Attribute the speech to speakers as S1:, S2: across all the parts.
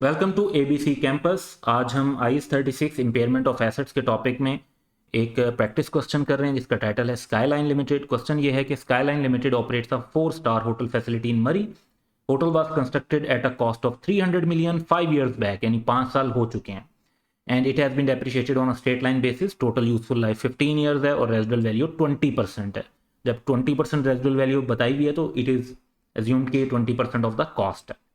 S1: Welcome to ABC campus. आज हम IS-36 impairment of assets के टॉपिक में एक प्रैक्टिस क्वेश्चन कर रहे हैं जिसका टाइटल है स्काईलाइन लिमिटेड। क्वेश्चन ये है कि Skyline limited operates a four star hotel facility in Murree. Hotel was constructed at a cost of 300 million 5 years back, यानी 5 साल हो चुके हैं। And it has been depreciated on a straight line basis. Total useful life 15 years है और residual value 20% है। जब 20% residual value बताई हुई है तो इट इज़ एज्यूम्ड कि 20% ऑफ द कॉस्ट है।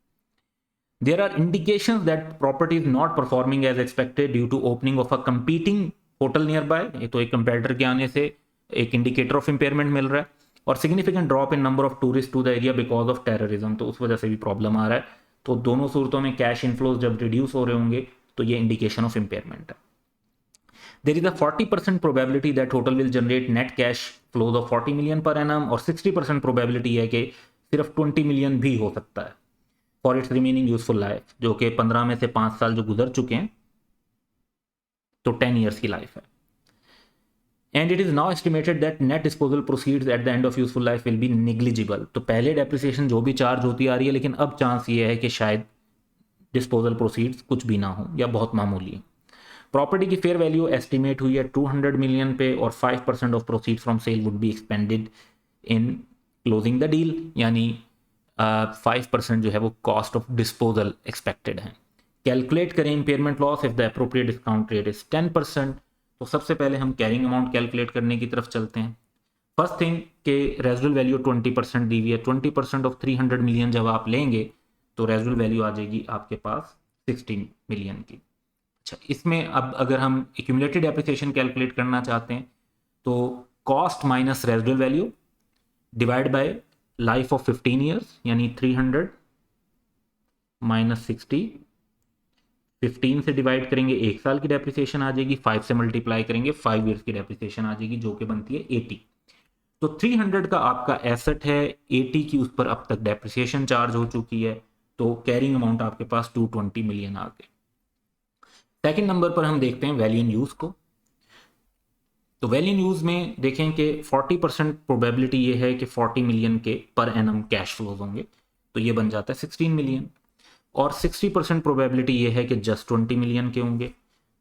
S1: There are indications that property is not performing as expected due to opening of a competing hotel nearby। ये तो एक कंपेटिटर के आने से एक इंडिकेटर ऑफ इम्पेयरमेंट मिल रहा है। और significant drop in number of tourist to the area because of terrorism, तो उस वजह से भी प्रॉब्लम आ रहा है। तो दोनों सूरतों में कैश इनफ्लोज जब रिड्यूस हो रहे होंगे तो ये इंडिकेशन ऑफ इम्पेयरमेंट है। There is a 40% probability that hotel will generate net cash flows of 40 million per annum, और 60% प्रोबेबिलिटी है कि सिर्फ 20 मिलियन भी हो सकता है for its remaining useful life, जो कि 15 में से 5 साल जो गुजर चुके हैं तो 10 ईयर्स की लाइफ है। And it is now estimated that net disposal proceeds at the end of useful life will be negligible. तो पहले डेप्रिसिएशन जो भी चार्ज होती आ रही है, लेकिन अब चांस ये है कि शायद डिस्पोजल प्रोसीड्स कुछ भी ना हो या बहुत मामूली है। प्रॉपर्टी की फेयर वैल्यू एस्टिमेट हुई है 200 मिलियन पे और 5% of proceeds from sale would be expended in closing the deal, यानी 5% जो है वो कॉस्ट ऑफ डिस्पोजल एक्सपेक्टेड है। कैलकुलेट करें impairment loss if the appropriate discount rate is 10%। तो सबसे पहले हम कैरिंग अमाउंट कैलकुलेट करने की तरफ चलते हैं। फर्स्ट थिंग कि रेजिडुअल वैल्यू 20% दी हुई है। 20% ऑफ 300 मिलियन जब आप लेंगे तो रेजिडुअल वैल्यू आ जाएगी आपके पास 16 मिलियन की। अच्छा, इसमें अब अगर हम एक्यूमुलेटेड एप्रिसिएशन कैलकुलेट करना चाहते हैं तो cost minus residual value divide by life of 15 years, यानी 300 माइनस 60। 15 से डिवाइड करेंगे 1 साल की डेप्रिसिएशन आ जाएगी, 5 से मल्टीप्लाई करेंगे 5 ईयर्स की डेप्रिसिएशन आ जाएगी, जो कि बनती है 80। तो 300 का आपका एसेट है, 80 की उस पर अब तक डेप्रिसिएशन चार्ज हो चुकी है, तो कैरिंग अमाउंट आपके पास 220 मिलियन आ गए। सेकेंड नंबर पर हम देखते हैं वैल्यू इन यूज को। तो वैल्यू इन यूज में देखें कि 40% प्रोबेबिलिटी ये है कि 40 मिलियन के पर एनम कैश फ्लोज होंगे, तो ये बन जाता है 16 मिलियन। और 60% प्रोबेबिलिटी ये है कि जस्ट 20 मिलियन के होंगे,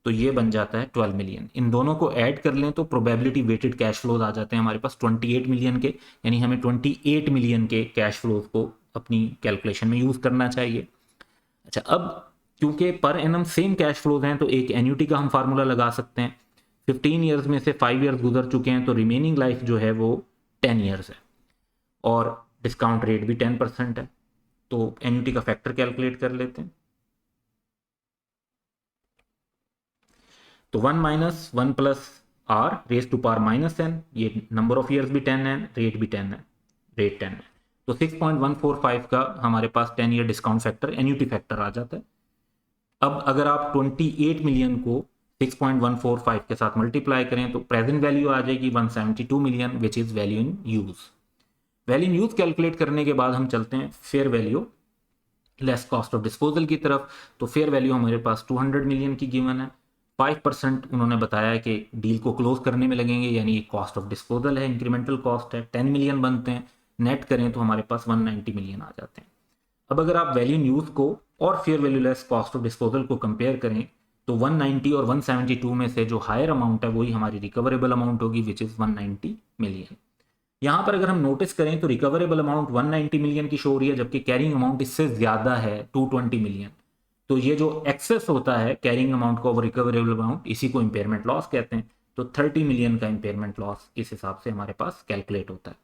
S1: तो ये बन जाता है 12 मिलियन। इन दोनों को ऐड कर लें तो प्रोबेबिलिटी वेटेड कैश फ्लोज आ जाते हैं हमारे पास 28 मिलियन के, यानी हमें 28 मिलियन के कैश फ्लोज को अपनी कैलकुलेशन में यूज़ करना चाहिए। अच्छा, अब क्योंकि per annum same cash flows हैं तो एक एन्यूटी का हम फार्मूला लगा सकते हैं। 15 ईयर्स में से 5 ईयर्स गुजर चुके हैं तो रिमेनिंग लाइफ जो है वो 10 ईयर्स है और डिस्काउंट रेट भी 10% है। तो एन्यूटी का फैक्टर कैलकुलेट कर लेते हैं। तो 1 minus 1 plus r raise to power minus n, ये नंबर ऑफ ईयर्स भी 10 है, रेट भी 10 है, रेट 10 है। तो 6.145 का हमारे पास 10 year discount factor annuity factor आ जाता है। अब अगर आप 28 मिलियन को 6.145 के साथ मल्टीप्लाई करें तो प्रेजेंट वैल्यू आ जाएगी 172 million, which is value in use. Value in use calculate करने के बाद हम चलते हैं fair value less cost of disposal की तरफ। तो फेयर वैल्यू हमारे पास 200 मिलियन की गिवन है। 5% उन्होंने बताया कि डील को क्लोज करने में लगेंगे, यानी कॉस्ट ऑफ डिस्पोजल है, इंक्रीमेंटल कॉस्ट है, 10 मिलियन बनते हैं। नेट करें तो हमारे पास 190 मिलियन आ जाते हैं। अब अगर आप वैल्यू न्यूज को और fair value less cost of disposal को कंपेयर करें तो 190 और 172 में से जो हायर अमाउंट है वही हमारी रिकवरेबल अमाउंट होगी, विच इज 190 मिलियन। यहाँ पर अगर हम नोटिस करें तो रिकवरेबल अमाउंट 190 मिलियन की शो हो रही है, जबकि कैरिंग अमाउंट इससे ज्यादा है 220 मिलियन। तो ये जो एक्सेस होता है कैरिंग अमाउंट का ओवर रिकवरेबल अमाउंट, इसी को इम्पेयरमेंट लॉस कहते हैं। तो 30 मिलियन का इम्पेयरमेंट लॉस इस हिसाब से हमारे पास कैलकुलेट होता है।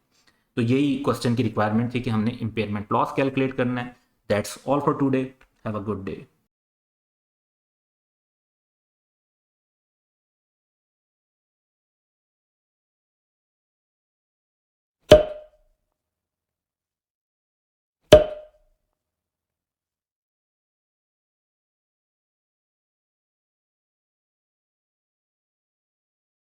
S1: तो यही क्वेश्चन की रिक्वायरमेंट थी कि हमने इम्पेयरमेंट लॉस कैलकुलेट करना है। That's all for today. Have a good day.